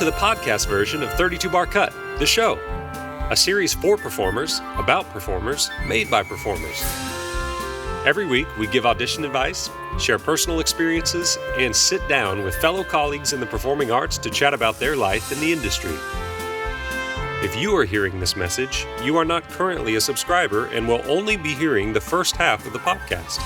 to the podcast version of 32 Bar Cut, the show, a series for performers, about performers, made by performers. Every week, we give audition advice, share personal experiences, and sit down with fellow colleagues in the performing arts to chat about their life in the industry. If you are hearing this message, you are not currently a subscriber and will only be hearing the first half of the podcast.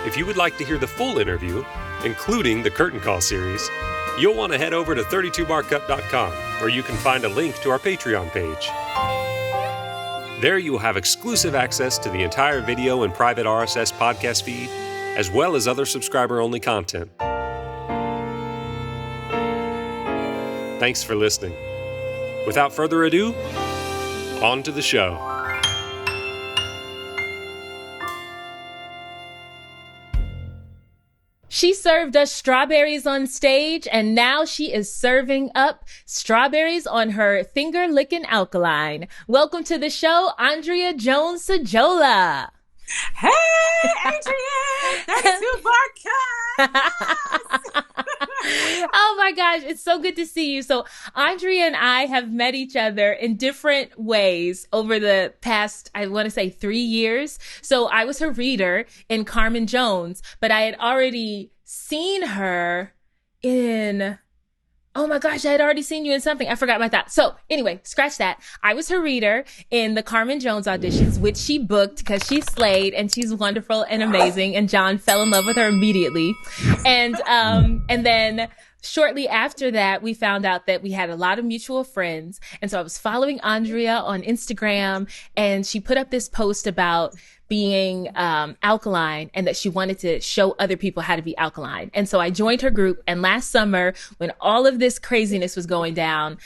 If you would like to hear the full interview, including the Curtain Call series, you'll want to head over to 32barcut.com, where you can find a link to our Patreon page. There you will have exclusive access to the entire video and private RSS podcast feed, as well as other subscriber-only content. Thanks for listening. Without further ado, on to the show. She served us strawberries on stage, and now she is serving up strawberries on her finger-licking alkaline. Welcome to the show, Andrea Jones-Sojola. Hey, Adrienne! 32 Bar Cut! Oh my gosh, it's so good to see you. So Andrea and I have met each other in different ways over the past, I want to say 3 years. So I was her reader in Carmen Jones, but I had already seen her in... Oh my gosh, I had already seen you in something. I forgot about that. So anyway, scratch that. I was her reader in the Carmen Jones auditions, which she booked because she slayed and she's wonderful and amazing. And John fell in love with her immediately. And then shortly after that, we found out that we had a lot of mutual friends. And so I was following Andrea on Instagram, and she put up this post about being alkaline and that she wanted to show other people how to be alkaline. And so I joined her group. And last summer, when all of this craziness was going down,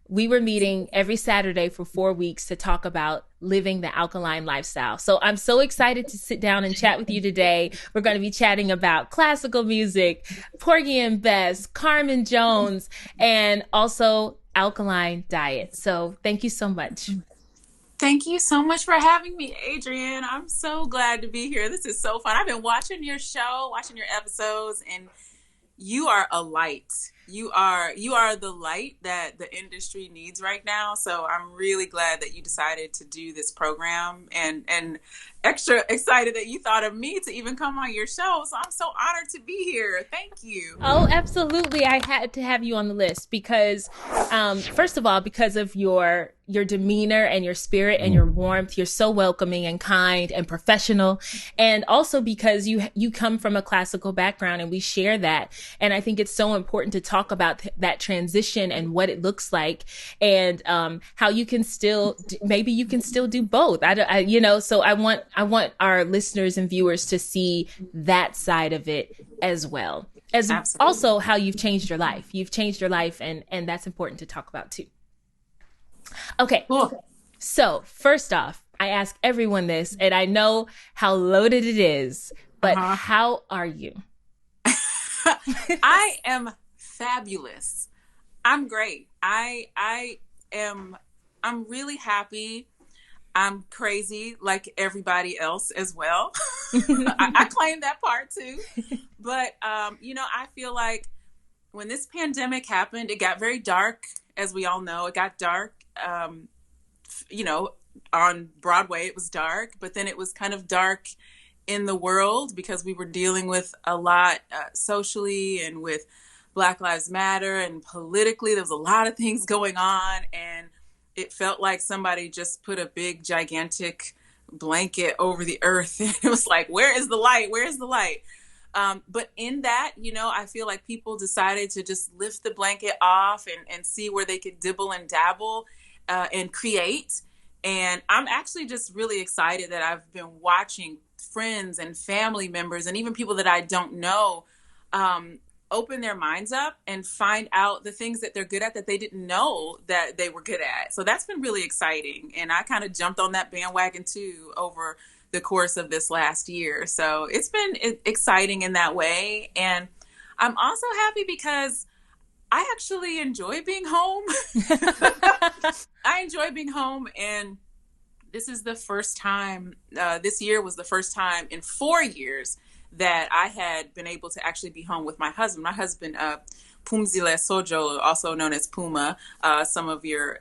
we were meeting every Saturday for 4 weeks to talk about living the alkaline lifestyle. So I'm so excited to sit down and chat with you today. We're going to be chatting about classical music, Porgy and Bess, Carmen Jones, and also alkaline diet. So thank you so much. Thank you so much for having me, Adrienne. I'm so glad to be here. This is so fun. I've been watching your show, watching your episodes, and you are a light. You are the light that the industry needs right now. So I'm really glad that you decided to do this program, and extra excited that you thought of me to even come on your show. So I'm so honored to be here. Thank you. Oh, absolutely. I had to have you on the list because, first of all, because of your demeanor and your spirit and your warmth. You're so welcoming and kind and professional. And also because you come from a classical background, and we share that. And I think it's so important to talk about that transition and what it looks like, and how you can still, maybe you can still do both. So I want our listeners and viewers to see that side of it as well. As Absolutely. Also how you've changed your life. You've changed your life, and that's important to talk about too. Okay, cool. So first off, I ask everyone this, and I know how loaded it is, but how are you? I am fabulous. I'm great. I'm really happy. I'm crazy like everybody else as well. I claim that part too. But, I feel like when this pandemic happened, it got very dark, as we all know. It got dark. On Broadway, it was dark, but then it was kind of dark in the world because we were dealing with a lot socially and with Black Lives Matter, and politically. There was a lot of things going on, and it felt like somebody just put a big, gigantic blanket over the earth. And it was like, where is the light? Where is the light? But in that, I feel like people decided to just lift the blanket off and see where they could dibble and dabble and create. And I'm actually just really excited that I've been watching friends and family members and even people that I don't know open their minds up and find out the things that they're good at that they didn't know that they were good at. So that's been really exciting. And I kind of jumped on that bandwagon too over the course of this last year. So it's been exciting in that way. And I'm also happy because I actually enjoy being home. I enjoy being home. And this is the first time, this year was the first time in 4 years that I had been able to actually be home with my husband. My husband Pumzile Sojola, also known as Puma. Some of your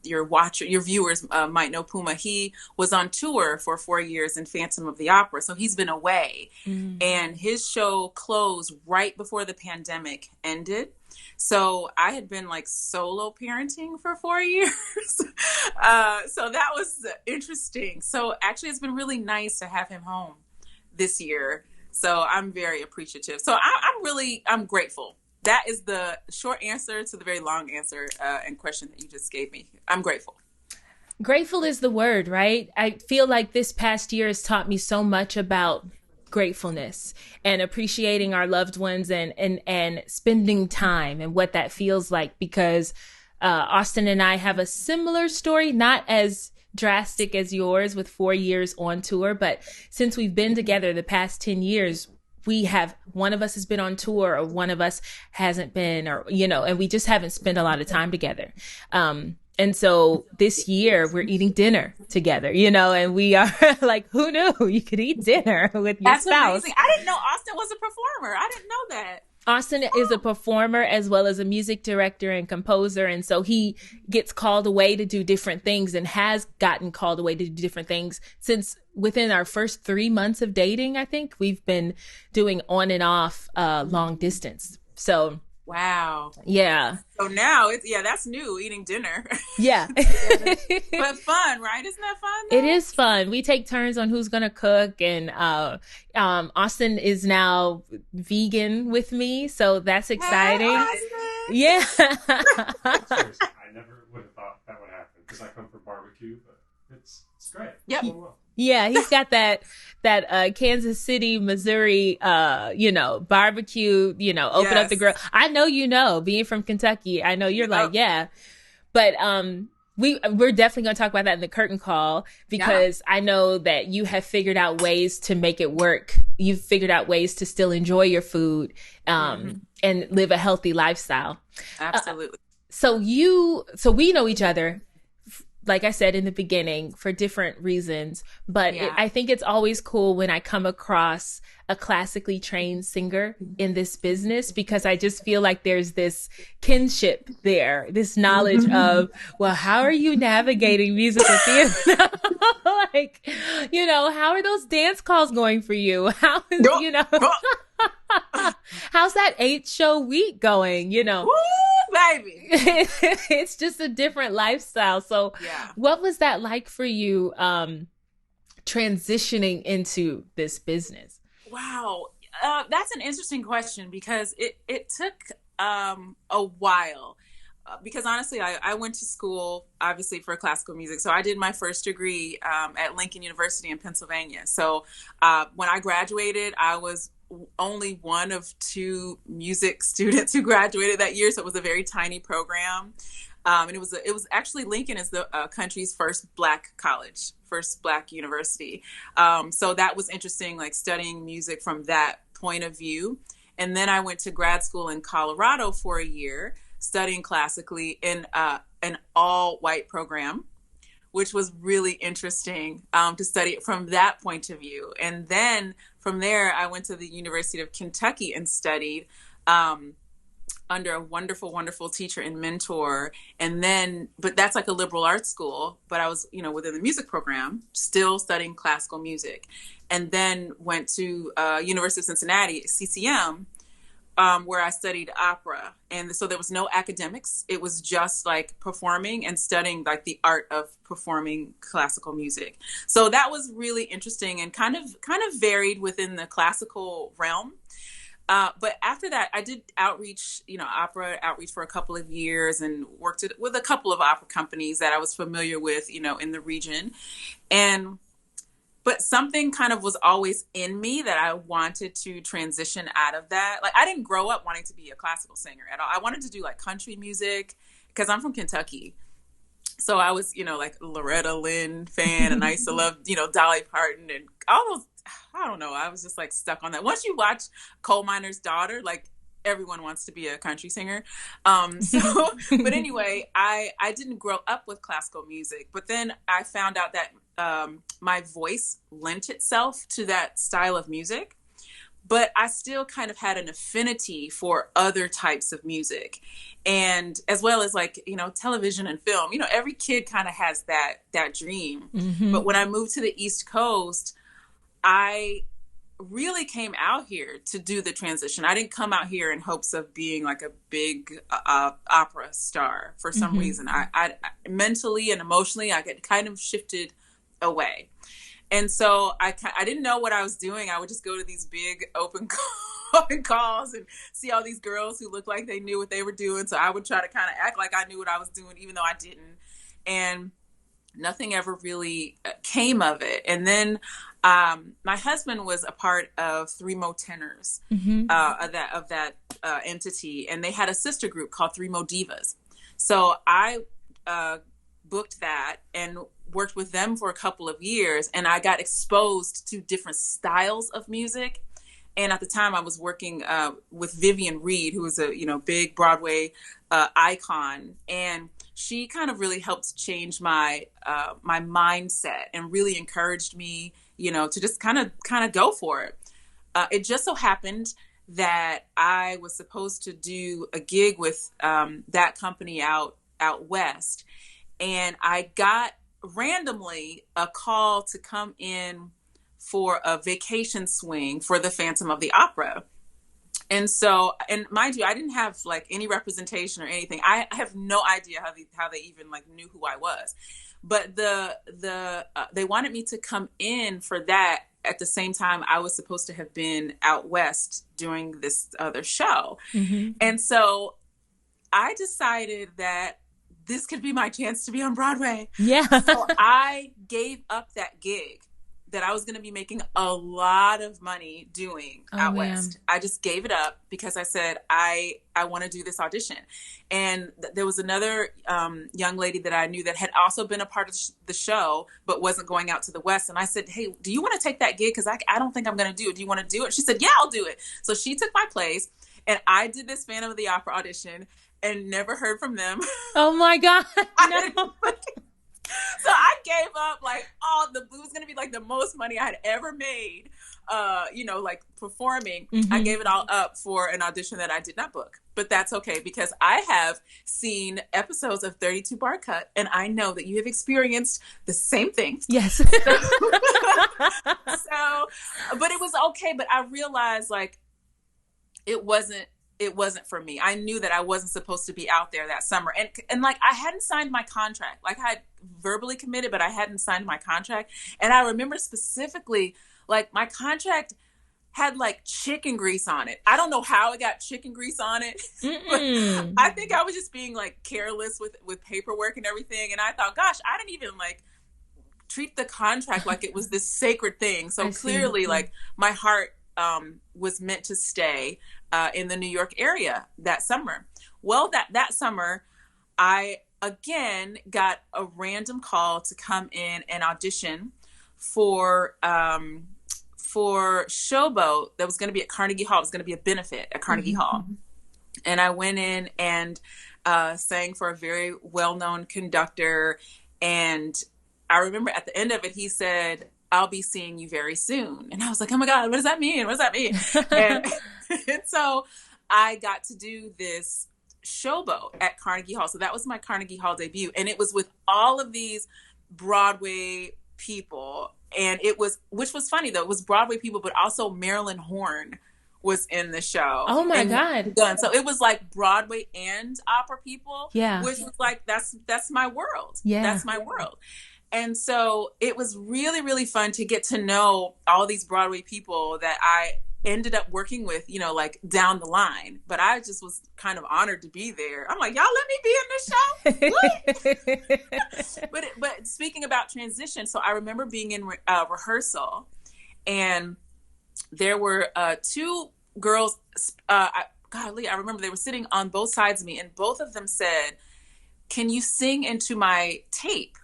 viewers might know Puma. He was on tour for 4 years in Phantom of the Opera, so he's been away. And his show closed right before the pandemic ended. So I had been like solo parenting for 4 years. So that was interesting. So actually, it's been really nice to have him home this year. So I'm very appreciative. So I'm grateful. That is the short answer to the very long answer and question that you just gave me. I'm grateful. Grateful is the word, right? I feel like this past year has taught me so much about gratefulness and appreciating our loved ones and spending time and what that feels like, because Austin and I have a similar story, not as drastic as yours with 4 years on tour, but since we've been together the past 10 years, one of us has been on tour or one of us hasn't been, or, and we just haven't spent a lot of time together. And so this year we're eating dinner together, and we are like, who knew you could eat dinner with your That's spouse? amazing. I didn't know Austin was a performer. I didn't know that. Austin is a performer as well as a music director and composer. And so he gets called away to do different things and has gotten called away to do different things since within our first 3 months of dating. I think we've been doing on and off long distance. So wow. Yeah. So now that's new, eating dinner. Yeah. But fun, right? Isn't that fun though? It is fun. We take turns on who's going to cook, and Austin is now vegan with me, so that's exciting. Yeah. I never would have thought that would happen because I come from barbecue, but it's great. Yep. Yeah, he's got that Kansas City, Missouri, barbecue, open up the grill. I know, being from Kentucky, I know you're like, yeah. But we're definitely going to talk about that in the curtain call, because I know that you have figured out ways to make it work. You've figured out ways to still enjoy your food and live a healthy lifestyle. Absolutely. So we know each other, like I said in the beginning, for different reasons, but I think it's always cool when I come across a classically trained singer in this business, because I just feel like there's this kinship there, this knowledge of, well, how are you navigating musical theater? Like, how are those dance calls going for you? How is, how's that 8-show week going? Woo, baby. It's just a different lifestyle. So what was that like for you transitioning into this business? Wow. That's an interesting question, because it took a while. Because honestly, I went to school, obviously, for classical music. So I did my first degree at Lincoln University in Pennsylvania. So when I graduated, I was only one of 2 music students who graduated that year. So it was a very tiny program. And it was actually, Lincoln is the country's first Black college, first Black university. So that was interesting, like studying music from that point of view. And then I went to grad school in Colorado for a year, studying classically in an all-white program, which was really interesting to study it from that point of view. And then from there, I went to the University of Kentucky and studied under a wonderful, wonderful teacher and mentor. And then, but that's like a liberal arts school, but I was, within the music program, still studying classical music. And then went to University of Cincinnati, CCM, where I studied opera. And so there was no academics. It was just like performing and studying like the art of performing classical music. So that was really interesting and kind of varied within the classical realm. But after that, I did outreach, opera outreach for a couple of years, and worked with a couple of opera companies that I was familiar with, in the region. But something kind of was always in me that I wanted to transition out of that. Like, I didn't grow up wanting to be a classical singer at all. I wanted to do like country music, because I'm from Kentucky. So I was, like Loretta Lynn fan, and I used to love, Dolly Parton and all those. I don't know. I was just like stuck on that. Once you watch Coal Miner's Daughter, like everyone wants to be a country singer. But anyway, I didn't grow up with classical music, but then I found out that my voice lent itself to that style of music. but I still kind of had an affinity for other types of music, and as well as like, television and film. Every kid kind of has that dream. Mm-hmm. But when I moved to the East Coast, I really came out here to do the transition. I didn't come out here in hopes of being like a big opera star. For some reason, I mentally and emotionally, I get kind of shifted away. And so I didn't know what I was doing. I would just go to these big open calls and see all these girls who looked like they knew what they were doing. So I would try to kind of act like I knew what I was doing, even though I didn't. And nothing ever really came of it. And then my husband was a part of Three Mo Tenors, of that entity, and they had a sister group called Three Mo Divas. So I booked that and worked with them for a couple of years, and I got exposed to different styles of music. And at the time, I was working with Vivian Reed, who was a big Broadway icon, and she kind of really helped change my my mindset and really encouraged me, to just kind of go for it. It just so happened that I was supposed to do a gig with that company out west, and I got randomly a call to come in for a vacation swing for the Phantom of the Opera. And so, and mind you, I didn't have like any representation or anything. I have no idea how they even like knew who I was. But they wanted me to come in for that at the same time I was supposed to have been out west doing this other show. Mm-hmm. And so I decided that this could be my chance to be on Broadway. Yeah. So I gave up that gig that I was going to be making a lot of money doing out west. I just gave it up because I said, I want to do this audition. And there was another young lady that I knew that had also been a part of the show, but wasn't going out to the west. And I said, hey, do you want to take that gig? Because I don't think I'm going to do it. Do you want to do it? She said, yeah, I'll do it. So she took my place, and I did this Phantom of the Opera audition and never heard from them. Oh my God. No. So I gave up like it was going to be like the most money I had ever made, like performing. Mm-hmm. I gave it all up for an audition that I did not book, but that's okay because I have seen episodes of 32 Bar Cut, and I know that you have experienced the same thing. Yes. So, but it was okay. But I realized like it wasn't for me. I knew that I wasn't supposed to be out there that summer. And like, I hadn't signed my contract. Like, I had verbally committed, but I hadn't signed my contract. And I remember specifically, like, my contract had like chicken grease on it. I don't know how it got chicken grease on it. But I think I was just being like careless with paperwork and everything. And I thought, gosh, I didn't even like treat the contract like it was this sacred thing. So clearly, like, my heart was meant to stay in the New York area that summer. Well, that summer, I again got a random call to come in and audition for Showboat that was going to be at Carnegie Hall. It was going to be a benefit at Carnegie Hall. And I went in and sang for a very well-known conductor. And I remember at the end of it, he said, I'll be seeing you very soon. And I was like, oh my God, what does that mean? What does that mean? And so I got to do this Showboat at Carnegie Hall. So that was my Carnegie Hall debut. And it was with all of these Broadway people. And which was funny though, it was Broadway people, but also Marilyn Horne was in the show. Oh my God. So it was like Broadway and opera people. Yeah. Which was like, that's my world. Yeah. That's my world. And so it was really, really fun to get to know all these Broadway people that I ended up working with, like down the line. But I just was kind of honored to be there. I'm like, y'all let me be in this show. But speaking about transition, so I remember being in rehearsal, and there were two girls. I remember they were sitting on both sides of me, and both of them said, "Can you sing into my tape?"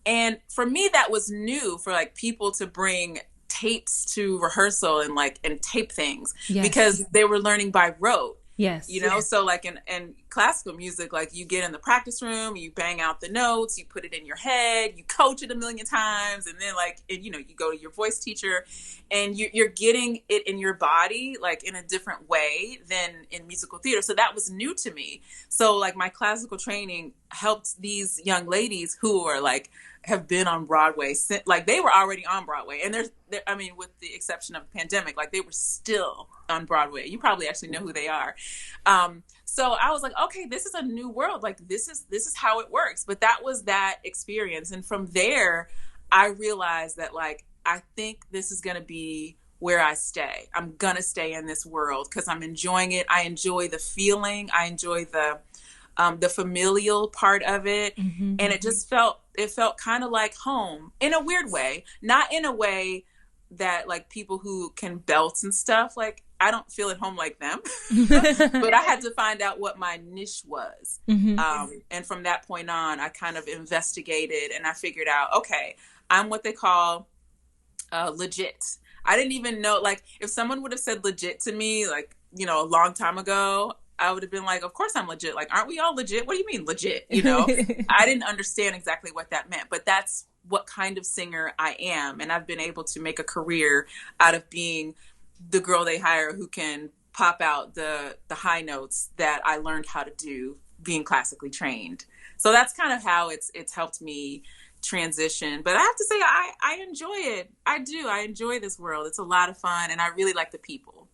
And for me, that was new for like people to bring tapes to rehearsal and tape things. Yes. Because they were learning by rote. Yes. So like in classical music, like you get in the practice room, you bang out the notes, you put it in your head, you coach it a million times, and then you go to your voice teacher, and you're getting it in your body like in a different way than in musical theater. So that was new to me. So like my classical training helped these young ladies who are like have been on Broadway, like they were already on Broadway, and I mean, with the exception of the pandemic, like they were still on Broadway. You probably actually know who they are. So I was like, okay, this is a new world. Like this is how it works. But that was that experience, and from there, I realized that like I think this is going to be where I stay. I'm gonna stay in this world because I'm enjoying it. I enjoy the feeling. I enjoy the familial part of it. Mm-hmm. And it felt kind of like home in a weird way, not in a way that like people who can belt and stuff, like I don't feel at home like them, but I had to find out what my niche was. Mm-hmm. And from that point on, I kind of investigated and I figured out, okay, I'm what they call legit. I didn't even know, like if someone would have said legit to me, like, a long time ago, I would have been like, of course I'm legit. Like, aren't we all legit? What do you mean legit? I didn't understand exactly what that meant, but that's what kind of singer I am. And I've been able to make a career out of being the girl they hire who can pop out the high notes that I learned how to do being classically trained. So that's kind of how it's helped me transition. But I have to say, I enjoy it. I do. I enjoy this world. It's a lot of fun. And I really like the people.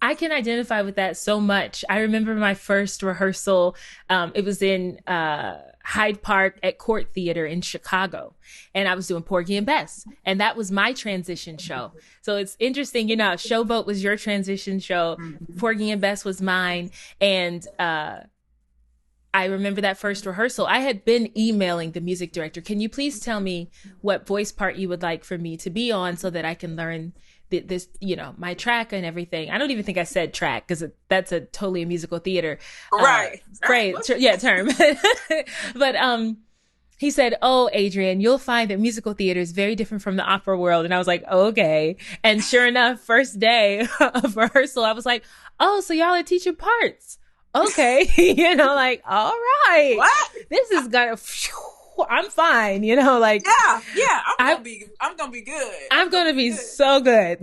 I can identify with that so much. I remember my first rehearsal. It was in Hyde Park at Court Theater in Chicago. And I was doing Porgy and Bess. And that was my transition show. So it's interesting, Showboat was your transition show. Porgy and Bess was mine. And I remember that first rehearsal. I had been emailing the music director. Can you please tell me what voice part you would like for me to be on so that I can learn this, my track and everything. I don't even think I said track because that's a totally a musical theater phrase, term. But he said, "Oh, Adrian, you'll find that musical theater is very different from the opera world." And I was like, okay. And sure enough, first day of rehearsal, I was like, "Oh, so y'all are teaching parts? Okay." Like, all right, what? This is gonna. I'm fine, like I'm gonna be good. I'm gonna be so good.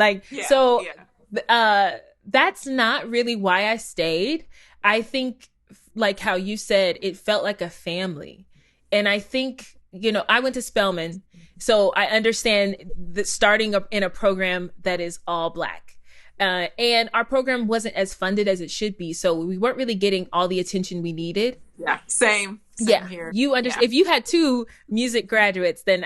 That's not really why I stayed. I think like how you said, it felt like a family. And I think, I went to Spelman, so I understand that starting up in a program that is all Black. And our program wasn't as funded as it should be. So we weren't really getting all the attention we needed. Yeah, same here. You understand. If you had 2 music graduates, then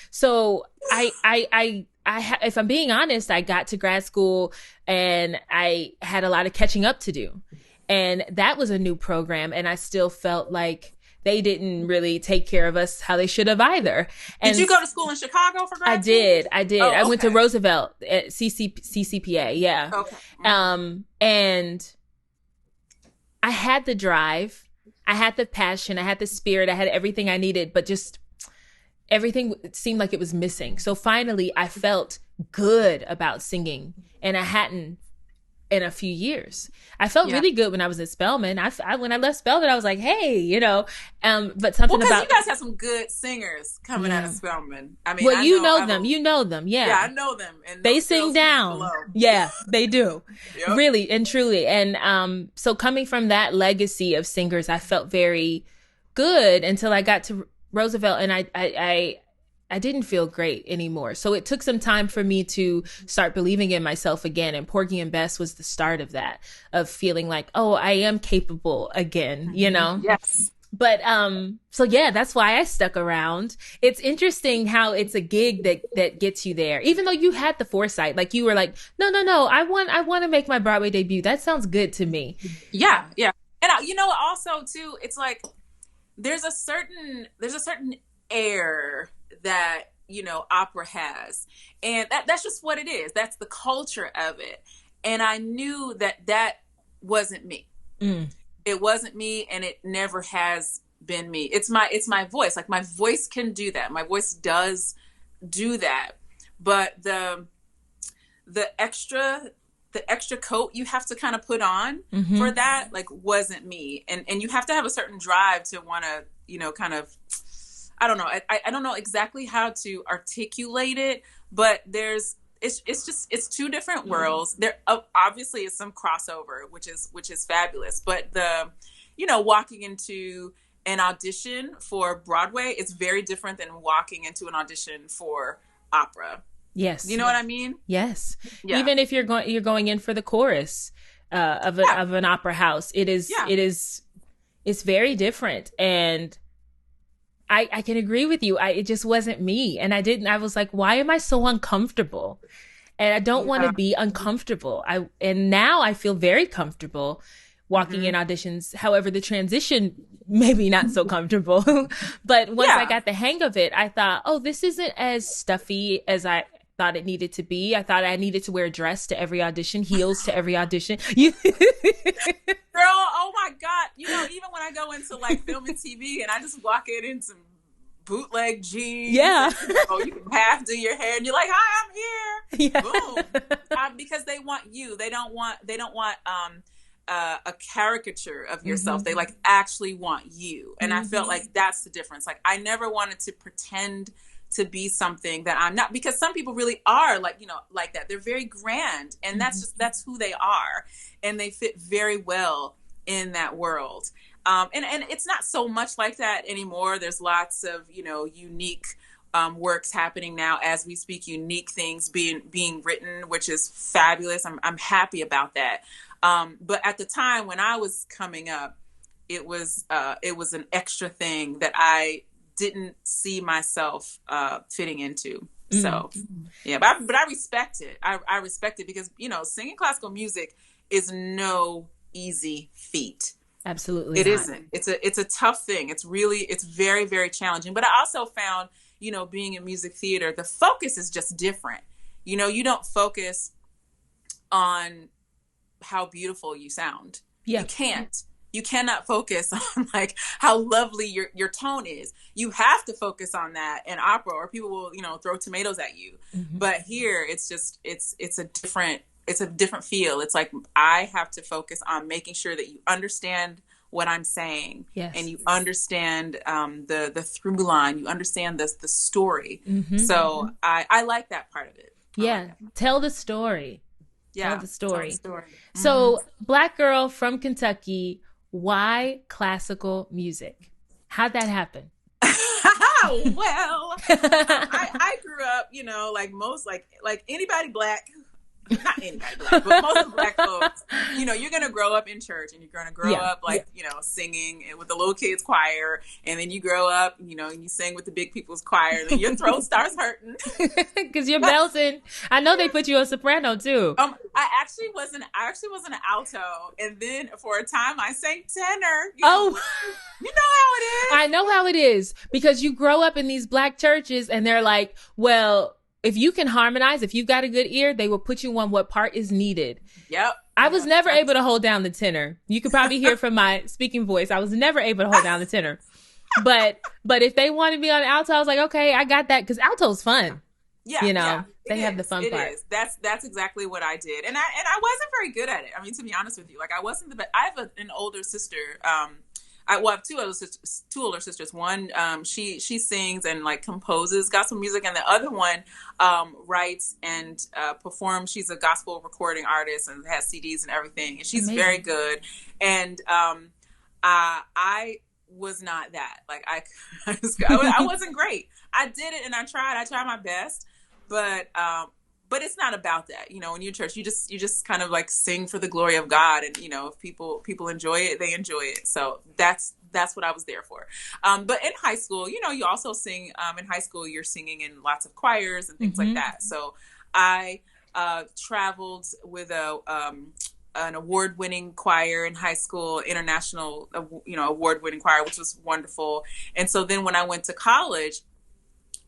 So if I'm being honest, I got to grad school and I had a lot of catching up to do. And that was a new program. And I still felt like they didn't really take care of us how they should have either. And did you go to school in Chicago for grad school? I did. I went to Roosevelt at CCPA. Yeah. Okay. And I had the drive, I had the passion, I had the spirit, I had everything I needed, but just everything seemed like it was missing. So finally I felt good about singing, and I hadn't in a few years. I felt really good when I was at Spelman. When I left Spelman, I was like, hey, but something about... you guys have some good singers coming out of Spelman. I mean, well, you know them. Yeah. Yeah, I know them. And they sing down. Yeah, they do. Yep. Really and truly. And so coming from that legacy of singers, I felt very good until I got to Roosevelt, and I didn't feel great anymore. So it took some time for me to start believing in myself again. And Porgy and Bess was the start of that, of feeling like, oh, I am capable again, Yes. But, so yeah, that's why I stuck around. It's interesting how it's a gig that gets you there, even though you had the foresight, like you were like, no, I want to make my Broadway debut. That sounds good to me. Yeah. Yeah. And also too, it's like, there's a certain air that opera has, and that's just what it is. That's the culture of it. And I knew that wasn't me. It wasn't me, and it never has been me. It's my voice. Like, my voice can do that. My voice does do that. But the extra the extra coat you have to kind of put on for that, like, wasn't me. And you have to have a certain drive to want to, you know, kind of, I don't know. I don't know exactly how to articulate it, but it's two different worlds. There obviously is some crossover, which is fabulous. But walking into an audition for Broadway is very different than walking into an audition for opera. Yes. You know what I mean? Yes. Yeah. Even if you're going in for the chorus of an opera house, it's very different. And I can agree with you. It just wasn't me. And I was like, why am I so uncomfortable? And I don't want to be uncomfortable. And now I feel very comfortable walking in auditions. However, the transition, maybe not so comfortable. But once I got the hang of it, I thought, oh, this isn't as stuffy as I thought it needed to be. I thought I needed to wear a dress to every audition, heels to every audition. Girl, oh my God. You know, even when I go into like film and TV and I just walk in some bootleg jeans. Yeah. You can half do your hair and you're like, hi, I'm here. Yeah. Boom. Because they want you. They don't want a caricature of yourself. They like actually want you. And I felt like that's the difference. Like, I never wanted to pretend to be something that I'm not, because some people really are like, you know, like that. They're very grand, and that's who they are, and they fit very well in that world. And it's not so much like that anymore. There's lots of, you know, unique works happening now as we speak, unique things being written, which is fabulous. I'm happy about that. But at the time when I was coming up, it was an extra thing that I didn't see myself fitting into. So yeah, but I respect it. I respect it because, you know, singing classical music is no easy feat. Absolutely. It isn't. It's a tough thing. It's very, very challenging. But I also found, you know, being in music theater, the focus is just different. You know, you don't focus on how beautiful you sound. Yeah. You can't. You cannot focus on like how lovely your tone is. You have to focus on that in opera, or people will, you know, throw tomatoes at you. But here it's just it's a different feel. It's like I have to focus on making sure that you understand what I'm saying, and you understand the through line. You understand the story. So I like that part of it. Tell the story. Tell the story. So, Black girl from Kentucky. Why classical music? How'd that happen? Well, I grew up, you know, like most, like anybody Black, not anybody Black, but most of Black folks, you know, you're going to grow up in church, and you're going to grow up like, you know, singing with the little kids choir. And then you grow up, you know, and you sing with the big people's choir, and then your throat starts hurting. Because you're belting. I know they put you on soprano too. I actually was an alto. And then for a time I sang tenor. You know how it is. I know how it is, because you grow up in these Black churches and they're like, well, if you can harmonize, if you've got a good ear, they will put you on what part is needed. Yep. I was never able to hold down the tenor. You could probably hear from my speaking voice. I was never able to hold down the tenor. But if they wanted me on alto, I was like, okay, I got that, because alto's fun. Yeah, you know, they have the fun part. It is. That's exactly what I did, and I wasn't very good at it. I mean, to be honest with you, like I wasn't the best. I have an older sister. I have two older sisters. One, she sings and like composes gospel music, and the other one writes and performs. She's a gospel recording artist and has CDs and everything, and she's very good. And I was not that. Like I wasn't great. I did it and I tried my best, but it's not about that. You know, when you're in church, you just kind of like sing for the glory of God, and you know, if people enjoy it, they enjoy it. So that's what I was there for. But in high school, you know, you also sing. In high school, you're singing in lots of choirs and things like that. So I traveled with an award-winning choir in high school, international, award-winning choir, which was wonderful. And so then when I went to college,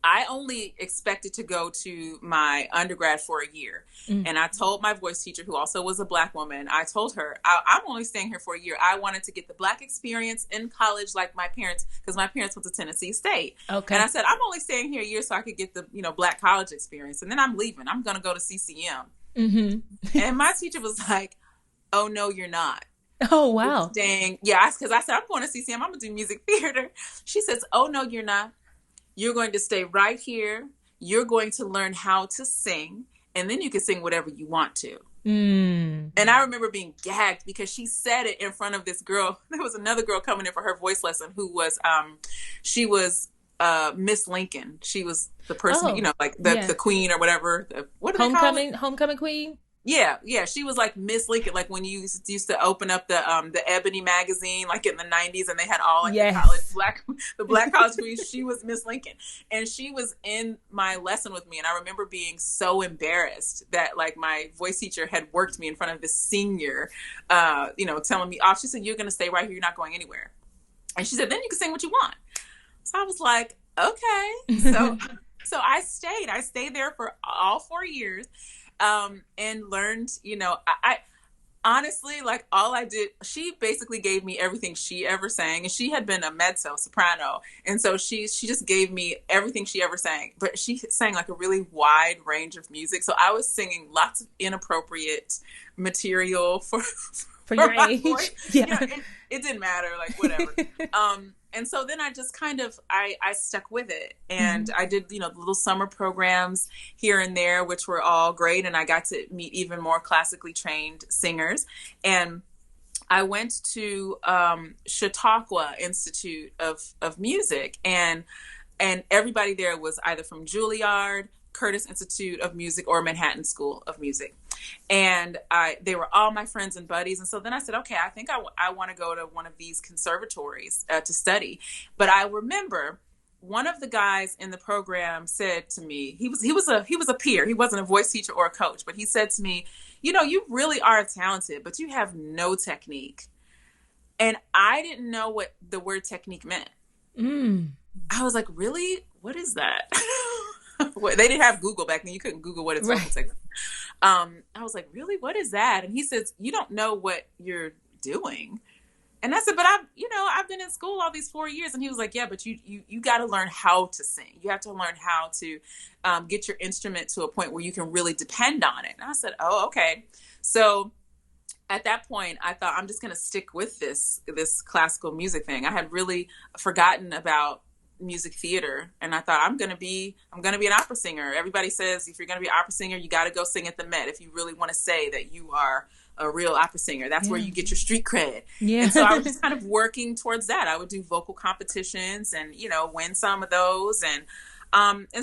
I only expected to go to my undergrad for a year. And I told my voice teacher, who also was a Black woman, I told her, I'm only staying here for a year. I wanted to get the Black experience in college like my parents, because my parents went to Tennessee State. Okay. And I said, I'm only staying here a year so I could get the, Black college experience. And then I'm leaving. I'm going to go to CCM. And my teacher was like, "Oh no, you're not. Oh, You're wow. staying." Yeah, because I said I'm going to CCM. I'm gonna do music theater. She says, "Oh no, you're not. You're going to stay right here. You're going to learn how to sing, and then you can sing whatever you want to." Mm. And I remember being gagged because she said it in front of this girl. There was another girl coming in for her voice lesson who was, she was Miss Lincoln. She was the person, Oh, like yeah. the queen or whatever. What do they call it? Homecoming queen. Yeah. She was like Miss Lincoln, like when you used to open up the Ebony magazine, like in the '90s, and they had all like Yes. the black college queens. She was Miss Lincoln, and she was in my lesson with me. And I remember being so embarrassed that like my voice teacher had worked me in front of this senior, telling me off. She said, "You're going to stay right here. You're not going anywhere." And she said, "Then you can sing what you want." So I was like, "Okay." So I stayed. I stayed there for all 4 years. And learned, I honestly, like all I did, she basically gave me everything she ever sang, and she had been a mezzo soprano. And so she just gave me everything she ever sang, but she sang like a really wide range of music. So I was singing lots of inappropriate material for your my age. voice. Yeah. It didn't matter, like whatever. And so then I just kind of, I stuck with it, and I did, the little summer programs here and there, which were all great. And I got to meet even more classically trained singers. And I went to Chautauqua Institute of Music, and everybody there was either from Juilliard, Curtis Institute of Music, or Manhattan School of Music. And they were all my friends and buddies. And so then I said, okay, I think I want to go to one of these conservatories to study. But I remember one of the guys in the program said to me, he was a peer. He wasn't a voice teacher or a coach, but he said to me, "You really are talented, but you have no technique." And I didn't know what the word technique meant. I was like, really? What is that? They didn't have Google back then. You couldn't Google what it's vocal technique. I was like, really? What is that? And he says, "You don't know what you're doing." And I said, "But I've been in school all these 4 years." And he was like, "Yeah, but you got to learn how to sing. You have to learn how to get your instrument to a point where you can really depend on it." And I said, "Oh, okay." So at that point, I thought, I'm just going to stick with this classical music thing. I had really forgotten about music theater, and I thought, I'm going to be an opera singer. Everybody says if you're going to be an opera singer, you got to go sing at the Met if you really want to say that you are a real opera singer. That's where you get your street cred. Yeah. And so I was just kind of working towards that. I would do vocal competitions and win some of those, and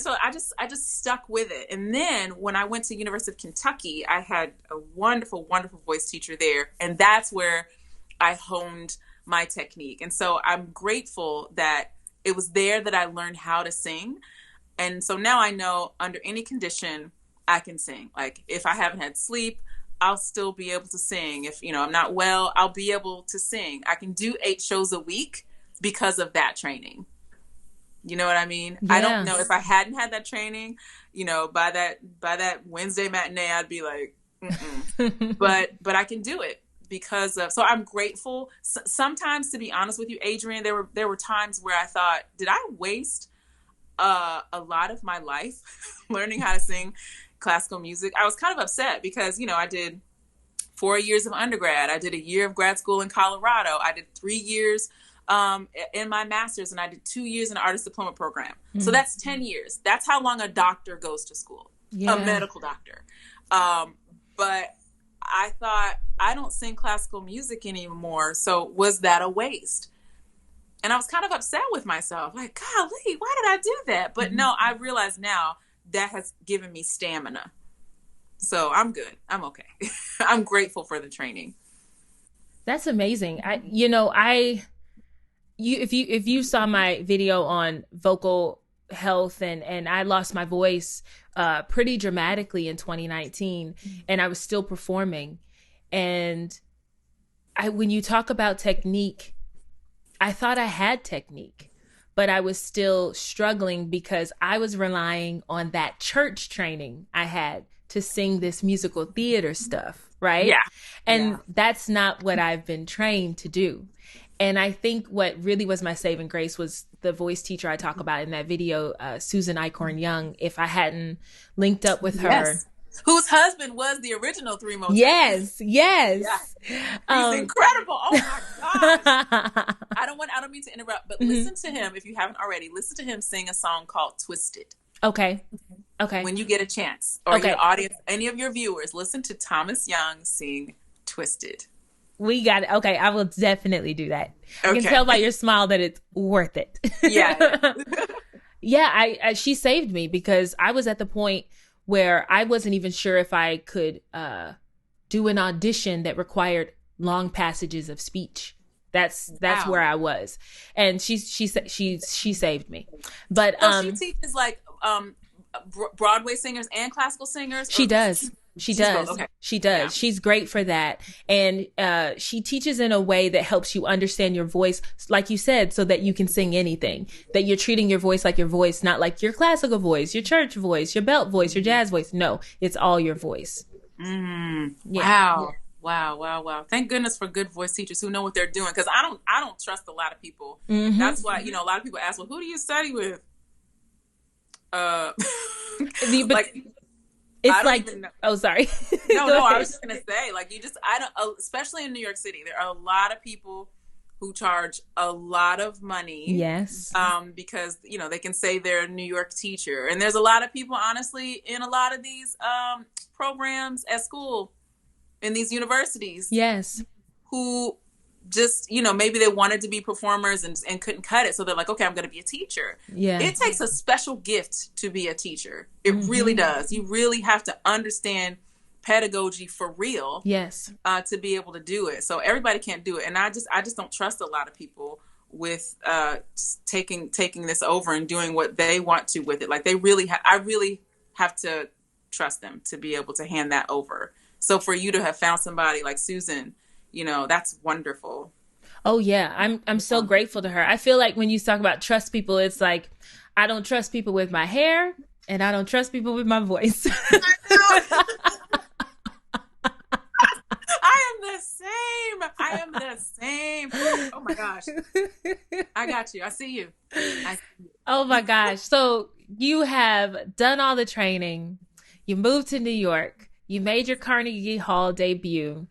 so I just stuck with it. And then when I went to University of Kentucky, I had a wonderful, wonderful voice teacher there, and that's where I honed my technique. And so I'm grateful that it was there that I learned how to sing. And so now I know under any condition I can sing. Like if I haven't had sleep, I'll still be able to sing. If I'm not well, I'll be able to sing. I can do 8 shows a week because of that training. You know what I mean? Yeah. I don't know if I hadn't had that training, by that Wednesday matinee, I'd be like, but I can do it because of, so I'm grateful. Sometimes, to be honest with you, Adrienne, there were times where I thought, did I waste a lot of my life learning how to sing classical music? I was kind of upset because, I did 4 years of undergrad. I did a year of grad school in Colorado. I did 3 years in my master's, and I did 2 years in an artist diploma program. So that's 10 years. That's how long a doctor goes to school, a medical doctor. But I thought, I don't sing classical music anymore. So was that a waste? And I was kind of upset with myself, like, golly, why did I do that? But no, I realize now that has given me stamina. So I'm good. I'm okay. I'm grateful for the training. That's amazing. If you saw my video on vocal health and I lost my voice pretty dramatically in 2019, and I was still performing. And when you talk about technique, I thought I had technique, but I was still struggling because I was relying on that church training I had to sing this musical theater stuff, right? Yeah. And that's not what I've been trained to do. And I think what really was my saving grace was the voice teacher I talk about in that video, Susan Eichhorn Young. If I hadn't linked up with her whose husband was the original Three Motel. Yes, yes. Yeah. He's incredible. Oh my gosh. I don't mean to interrupt, but listen to him, if you haven't already, listen to him sing a song called Twisted. Okay. When you get a chance, or your audience, any of your viewers, listen to Thomas Young sing Twisted. We got it. Okay, I will definitely do that. I can tell by your smile that it's worth it. Yeah. Yeah, she saved me, because I was at the point where I wasn't even sure if I could do an audition that required long passages of speech. That's where I was, and she saved me. But she teaches like Broadway singers and classical singers. She does. She does. Okay. She does. Yeah. She's great for that. And she teaches in a way that helps you understand your voice, like you said, so that you can sing anything, that you're treating your voice like your voice, not like your classical voice, your church voice, your belt voice, your jazz voice. No, it's all your voice. Yeah. Wow. Wow. Thank goodness for good voice teachers who know what they're doing. Cause I don't trust a lot of people. That's why, a lot of people ask, well, who do you study with? It's like, oh, sorry. No, I was just going to say, like, especially in New York City, there are a lot of people who charge a lot of money. Yes. Because, they can say they're a New York teacher. And there's a lot of people, honestly, in a lot of these programs at school, in these universities. Yes. Who just, maybe they wanted to be performers and couldn't cut it. So they're like, okay, I'm going to be a teacher. Yeah. It takes a special gift to be a teacher. It really does. You really have to understand pedagogy for real. Yes. To be able to do it. So everybody can't do it. And I just don't trust a lot of people with just taking this over and doing what they want to with it. Like I really have to trust them to be able to hand that over. So for you to have found somebody like Susan, that's wonderful. Oh yeah. I'm so grateful to her. I feel like when you talk about trust people, it's like, I don't trust people with my hair and I don't trust people with my voice. I am the same. Oh my gosh. I got you. I see you. Oh my gosh. So you have done all the training. You moved to New York. You made your Carnegie Hall debut.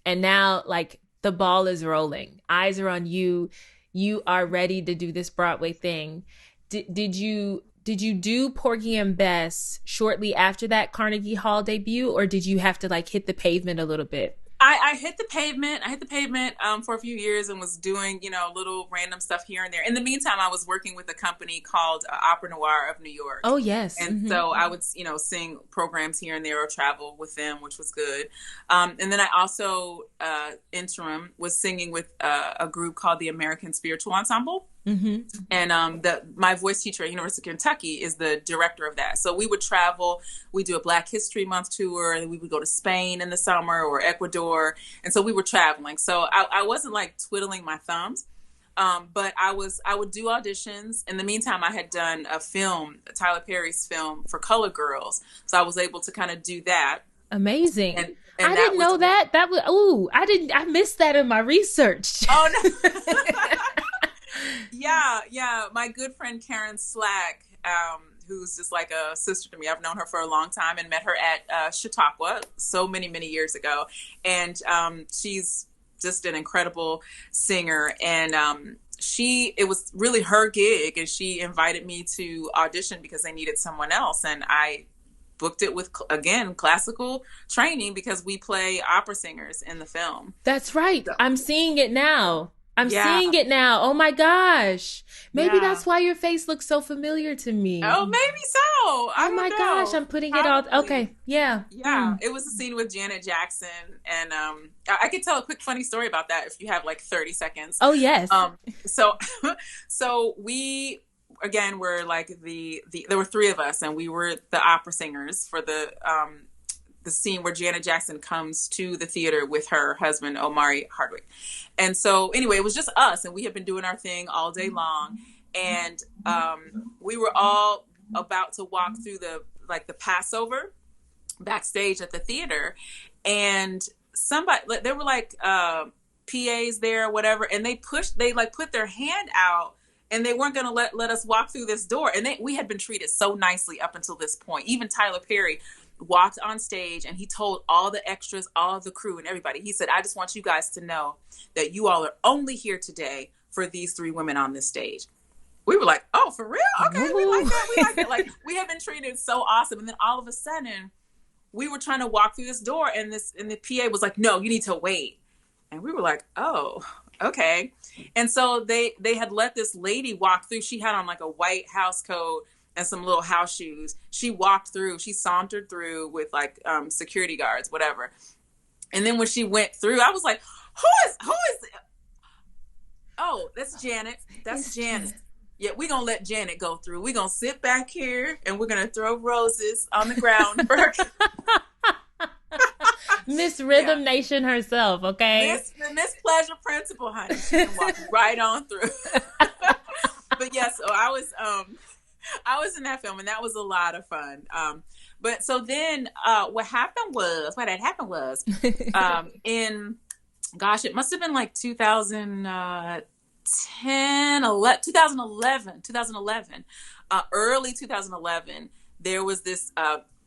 And now, like, the ball is rolling. Eyes are on you. You are ready to do this Broadway thing. Did you do Porgy and Bess shortly after that Carnegie Hall debut, or did you have to like hit the pavement a little bit? I hit the pavement. For a few years and was doing, little random stuff here and there. In the meantime, I was working with a company called Opera Noir of New York. Oh, yes. And so I would, sing programs here and there or travel with them, which was good. And then I also, interim, was singing with a group called the American Spiritual Ensemble. And my voice teacher at University of Kentucky is the director of that. So we would travel. We do a Black History Month tour, and we would go to Spain in the summer or Ecuador. And so we were traveling. So I wasn't like twiddling my thumbs, but I would do auditions. In the meantime, I had done a film, Tyler Perry's film for Color Girls. So I was able to kind of do that. Amazing. And I didn't know that. That was I missed that in my research. Oh no. Yeah. My good friend Karen Slack, who's just like a sister to me. I've known her for a long time and met her at Chautauqua so many, many years ago. And she's just an incredible singer. And it was really her gig, and she invited me to audition because they needed someone else. And I booked it with, again, classical training because we play opera singers in the film. That's right. So, I'm seeing it now. Seeing it now. Oh my gosh. Maybe that's why your face looks so familiar to me. Oh, maybe so. Oh my gosh. I'm putting it all. Okay. Yeah. Yeah. It was a scene with Janet Jackson. And I could tell a quick funny story about that if you have like 30 seconds. Oh, yes. So we, again, were like there were three of us, and we were the opera singers for the scene where Janet Jackson comes to the theater with her husband, Omari Hardwick. And so anyway, it was just us, and we had been doing our thing all day long. And we were all about to walk through the Passover backstage at the theater. And there were like PAs there or whatever. And they put their hand out and they weren't going to let us walk through this door. And we had been treated so nicely up until this point. Even Tyler Perry walked on stage and he told all the extras, all the crew and everybody, he said, I just want you guys to know that you all are only here today for these 3 women on this stage. We were like, oh, for real? Okay, we like that. We like that. Like, we have been treated so awesome. And then all of a sudden, we were trying to walk through this door, and the PA was like, no, you need to wait. And we were like, oh, okay. And so they had let this lady walk through. She had on like a white house coat and some little house shoes. She walked through. She sauntered through with like security guards, whatever. And then when she went through, I was like, who is? Oh, that's Janet. That's Janet. Yeah, we're going to let Janet go through. We're going to sit back here and we're going to throw roses on the ground for her. Miss Rhythm Nation herself, okay? Miss Pleasure Principal, honey. She can walk right on through. But yeah, so I was in that film, and that was a lot of fun. But so then what had happened was it must have been like 2011, early 2011, there was this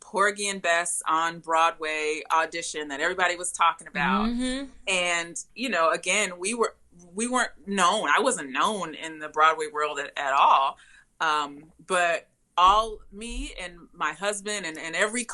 Porgy and Bess on Broadway audition that everybody was talking about. Mm-hmm. And, again, we weren't known. I wasn't known in the Broadway world at all. But me and my husband and every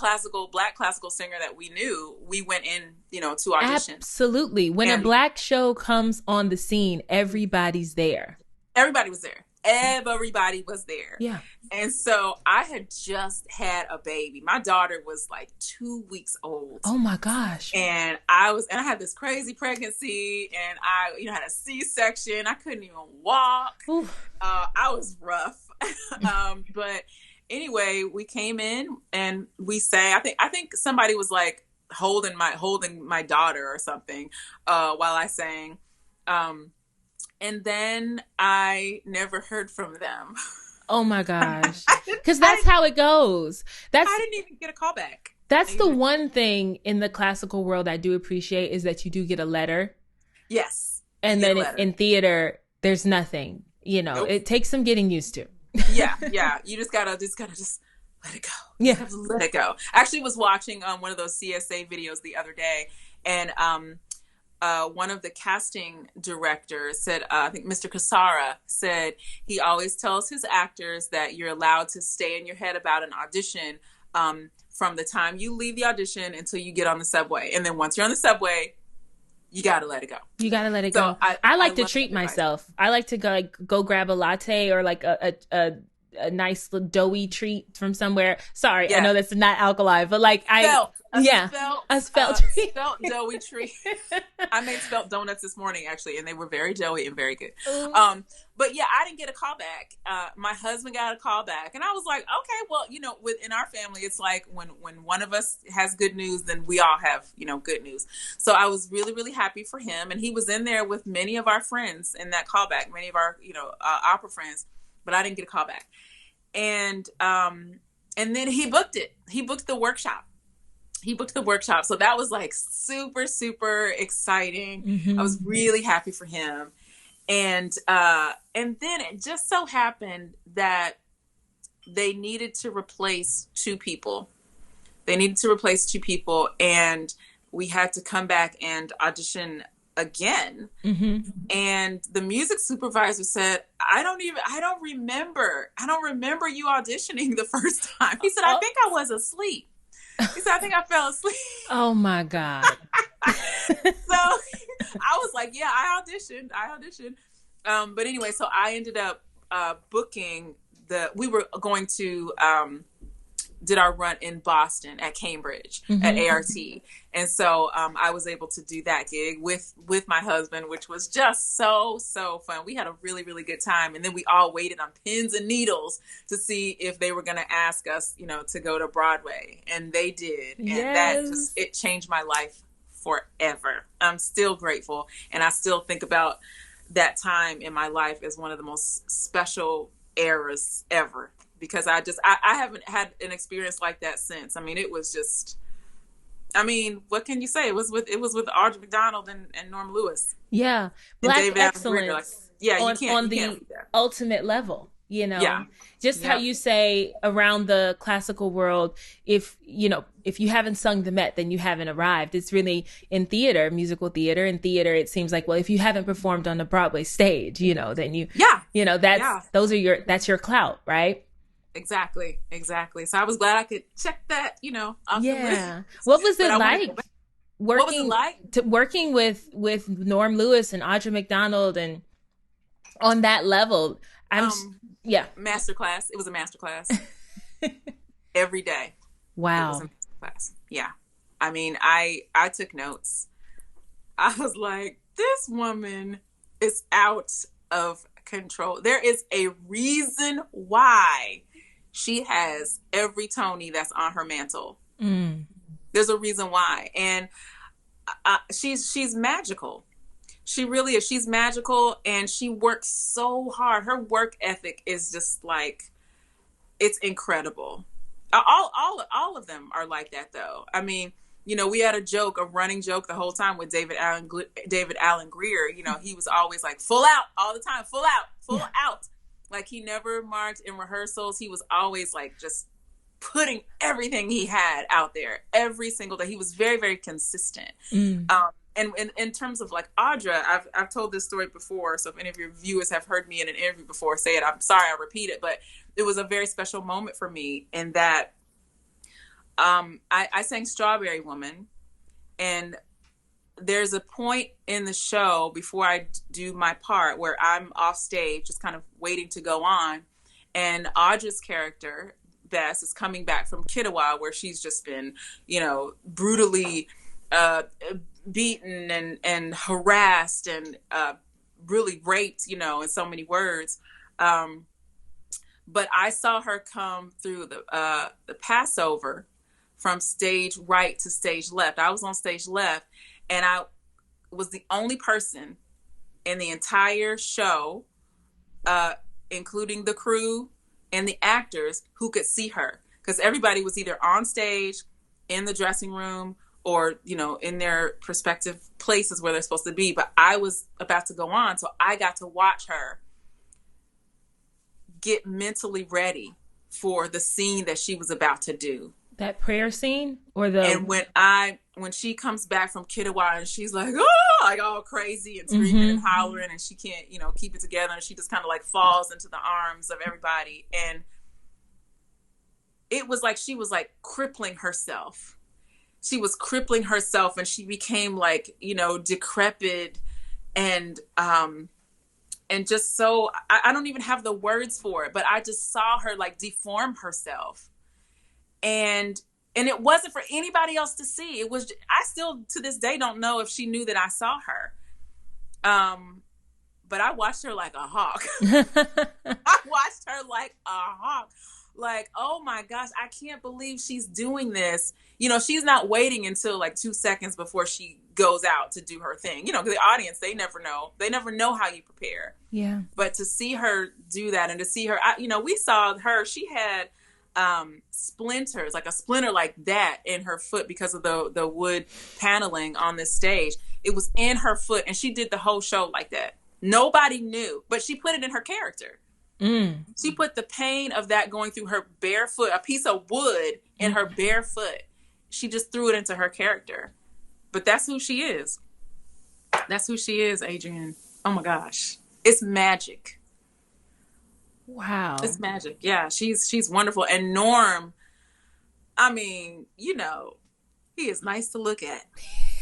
black classical singer that we knew, we went in, to audition. Absolutely. When a black show comes on the scene, everybody's there. Everybody was there. Everybody was there. Yeah. And so I had just had a baby. My daughter was like 2 weeks old. Oh my gosh. And I had this crazy pregnancy, and I, had a C-section. I couldn't even walk. I was rough. But anyway, we came in and we sang. I think somebody was like holding my daughter or something, while I sang. And then I never heard from them. Oh my gosh. Because that's how it goes. I didn't even get a call back. That's the one thing in the classical world I do appreciate, is that you do get a letter. Yes. And then in theater, there's nothing. Nope. It takes some getting used to. Yeah. You just gotta let it go. Yeah. You have to let it go. I actually was watching one of those CSA videos the other day, and one of the casting directors said, I think Mr. Casara said, he always tells his actors that you're allowed to stay in your head about an audition from the time you leave the audition until you get on the subway. And then once you're on the subway, you got to let it go. You got to let it go. I like to treat myself. I like to go grab a latte or like a nice little doughy treat from somewhere. Sorry, yeah. I know that's not alkali, but like a spelt doughy treat. I made spelt donuts this morning actually, and they were very doughy and very good. But yeah, I didn't get a call back. My husband got a call back, and I was like, okay, well, within our family, it's like when one of us has good news, then we all have good news. So I was really, really happy for him, and he was in there with many of our friends in that callback, many of our opera friends, but I didn't get a call back. And then he booked it. He booked the workshop. So that was like super, super exciting. Mm-hmm. I was really happy for him. And then it just so happened that they needed to replace 2 people. And we had to come back and audition again. Mm-hmm. And the music supervisor said, I don't remember you auditioning the first time. He said, I think I was asleep. He said, I think I fell asleep. Oh my God. So I was like, yeah, I auditioned. But anyway, so I ended up booking we were going to did our run in Boston at Cambridge, mm-hmm. at ART. And so I was able to do that gig with my husband, which was just so fun. We had a really, really good time. And then we all waited on pins and needles to see if they were going to ask us, to go to Broadway. And they did. And yes. it changed my life forever. I'm still grateful. And I still think about that time in my life as one of the most special eras ever. Because I haven't had an experience like that since. I mean, it was just, what can you say? It was with Audrey McDonald and Norm Lewis. Yeah. Black excellence Yeah, on you the can't beat that. ultimate level, you know. Yeah. Just how you say around the classical world, if you haven't sung the Met, then you haven't arrived. It's really in theater, musical theater, and theater, it seems like, well, if you haven't performed on the Broadway stage, then that's your clout, right? Exactly. So I was glad I could check that, off the list. What was it like what was it like? working with Norm Lewis and Audra McDonald and on that level? Masterclass. It was a masterclass. Every day. Wow. It was a masterclass. Yeah. I mean, I took notes. I was like, this woman is out of control. There is a reason why she has every Tony that's on her mantle. There's a reason why. And she's magical. She really is. She's magical, and she works so hard. Her work ethic is just like, it's incredible. All of them are like that, though. I mean, we had a running joke the whole time with David Allen Greer. He was always like full out all the time, full out. Like, he never marked in rehearsals. He was always like just putting everything he had out there every single day. He was very, very consistent. And in terms of like Audra, I've told this story before, so if any of your viewers have heard me in an interview before say it, I'm sorry I repeat it, but it was a very special moment for me in that I sang Strawberry Woman, and there's a point in the show before I do my part where I'm off stage just kind of waiting to go on, and Audra's character, Bess, is coming back from Kittiwah, where she's just been, brutally beaten and harassed and really raped, in so many words. But I saw her come through the Passover from stage right to stage left. I was on stage left, and I was the only person in the entire show, including the crew and the actors, who could see her, because everybody was either on stage, in the dressing room, or, in their respective places where they're supposed to be. But I was about to go on, so I got to watch her get mentally ready for the scene that she was about to do. That prayer scene? And when she comes back from Kittiwah and she's like, oh, like all crazy and screaming and hollering, and she can't, keep it together, and she just kind of like falls into the arms of everybody. And it was like she was like crippling herself. She was crippling herself, and she became like, decrepit and just so, I don't even have the words for it, but I just saw her like deform herself. And it wasn't for anybody else to see. It was, I still to this day don't know if she knew that I saw her. But I watched her like a hawk. I watched her like a hawk. Like, oh my gosh, I can't believe she's doing this. She's not waiting until like 2 seconds before she goes out to do her thing. The audience, they never know. They never know how you prepare. Yeah. But to see her do that, and to see her, we saw her, she had splinters, like a splinter like that in her foot because of the wood paneling on this stage. It was in her foot, and she did the whole show like that. Nobody knew, but she put it in her character. She put the pain of that going through her bare foot, a piece of wood in her bare foot. She just threw it into her character. But that's who she is. That's who she is, Adrienne. Oh my gosh. It's magic. Wow. It's magic. Yeah, she's wonderful. And Norm, I mean, he is nice to look at.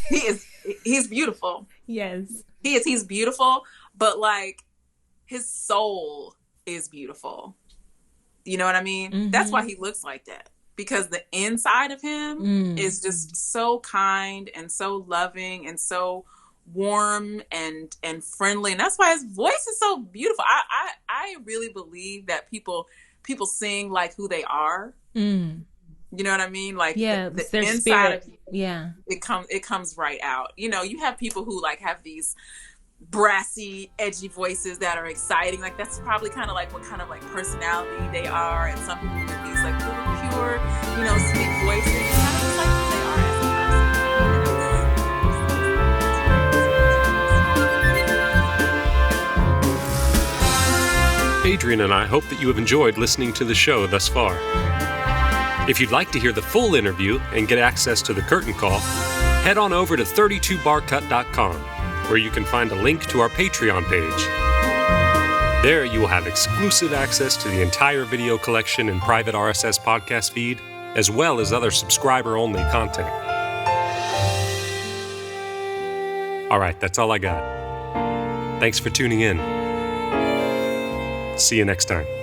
He's beautiful. Yes. He's beautiful, but like his soul is beautiful. You know what I mean? That's why he looks like that, because the inside of him is just so kind and so loving and so warm and friendly, and that's why his voice is so beautiful. I really believe that people sing like who they are. You know what I mean? Like, yeah, the their inside spirit. of you, yeah, it comes right out. You have people who like have these brassy, edgy voices that are exciting. Like, that's probably kind of like what kind of like personality they are, and some people with these like really pure, sweet voices. It's kind of just like who they are as a person. Adrian and I hope that you have enjoyed listening to the show thus far. If you'd like to hear the full interview and get access to the curtain call, head on over to 32barcut.com, where you can find a link to our Patreon page. There you will have exclusive access to the entire video collection and private RSS podcast feed, as well as other subscriber-only content. All right, that's all I got. Thanks for tuning in. See you next time.